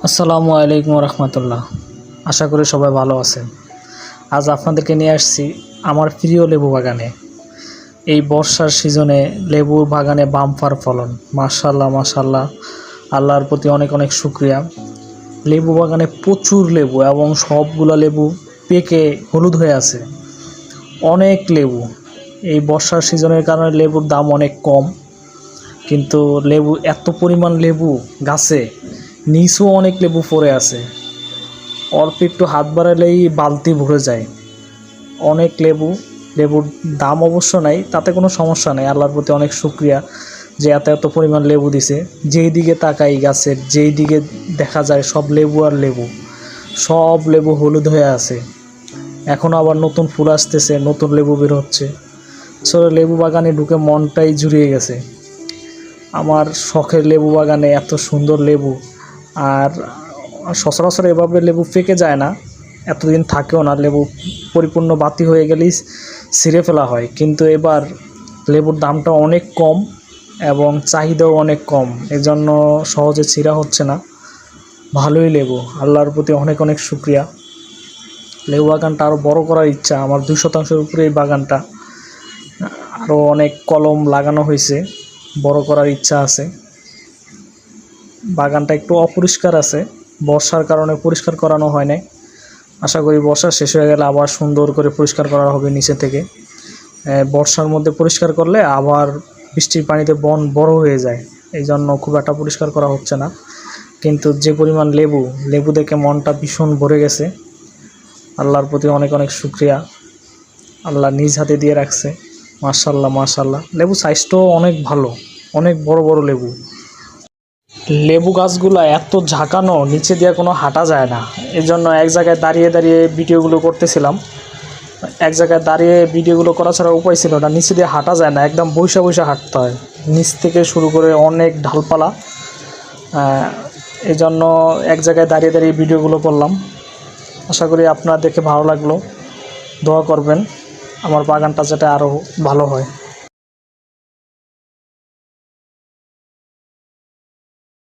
আসসালামু আলাইকুম রহমতুল্লাহ। আশা করি সবাই ভালো আছেন। আজ আপনাদেরকে নিয়ে আসছি আমার প্রিয় লেবু বাগানে। এই বর্ষার সিজনে লেবুর বাগানে বাম্পার ফলন, মাশাআল্লাহ মাশাআল্লাহ। আল্লাহর প্রতি অনেক অনেক শুকরিয়া। লেবু বাগানে প্রচুর লেবু এবং সবগুলো লেবু পেকে হলুদ হয়ে আছে। অনেক লেবু। এই বর্ষার সিজনের কারণে লেবুর দাম অনেক কম, কিন্তু লেবু এত পরিমাণ লেবু গাছে, নিচেও অনেক লেবু পড়ে আছে। অল্প একটু হাত বাড়ালেই বালতি ভরে যায়। অনেক লেবু, লেবুর দাম অবশ্য নাই, তাতে কোনো সমস্যা নেই। আল্লাহর প্রতি অনেক শুকরিয়া যে এত এত পরিমাণ লেবু দিছে। যেই দিকে তাকাই গাছের, যেই দিকে দেখা যায় সব লেবু আর লেবু, সব লেবু হলুদ হয়ে আছে। এখনও আবার নতুন ফুল আসতেছে, নতুন লেবু বের হচ্ছে। আসলে লেবু বাগানে ঢুকে মনটাই জুড়িয়ে গেছে। আমার শখের লেবু বাগানে এত সুন্দর লেবু, আর সচরাচর এভাবে লেবু পেকে যায় না, এতদিন থাকেও না। লেবু পরিপূর্ণ বাতি হয়ে গেলেই ছিঁড়ে ফেলা হয়, কিন্তু এবার লেবুর দামটা অনেক কম এবং চাহিদাও অনেক কম, এজন্য সহজে ছিঁড়া হচ্ছে না। ভালোই লেবু, আল্লাহর প্রতি অনেক অনেক শুকরিয়া। লেবু বাগানটা আরও বড় করার ইচ্ছা আমার। 2 শতাংশের উপরে এই বাগানটা, আরও অনেক কলম লাগানো হয়েছে, বড় করার ইচ্ছা আছে। বাগানটা একটু অপরিষ্কার আছে, বর্ষার কারণে পরিষ্কার করানো হয় নাই। আশা করি বর্ষা শেষ হয়ে গেলে আবার সুন্দর করে পরিষ্কার করা হবে নিচে থেকে। বর্ষার মধ্যে পরিষ্কার করলে আবার বৃষ্টির পানিতে বন বড় হয়ে যায়, এই জন্য খুব একটা পরিষ্কার করা হচ্ছে না। কিন্তু যে পরিমাণ লেবু, লেবু দেখে মনটা ভীষণ ভরে গেছে। আল্লাহর প্রতি অনেক অনেক শুকরিয়া। আল্লাহ নিজ হাতে দিয়ে রাখছে। মাশাআল্লাহ মাশাআল্লাহ। লেবু সাইজটাও অনেক ভালো, অনেক বড় বড় লেবু। লেবু গাছগুলো এত ঝাঁকানো, নিচে দিয়ে কোনো হাঁটা যায় না। এই জন্য এক জায়গায় দাঁড়িয়ে দাঁড়িয়ে ভিডিওগুলো করতেছিলাম। এক জায়গায় দাঁড়িয়ে ভিডিওগুলো করা ছাড়া উপায় ছিল না, নিচে দিয়ে হাঁটা যায় না, একদম বৈশা বৈশা হাঁটতে হয়। নিচ থেকে শুরু করে অনেক ঢালপালা, এই জন্য এক জায়গায় দাঁড়িয়ে দাঁড়িয়ে ভিডিওগুলো করলাম। আশা করি আপনারা দেখে ভালো লাগলো। দোয়া করবেন আমার বাগানটা যাতে আরও ভালো হয়।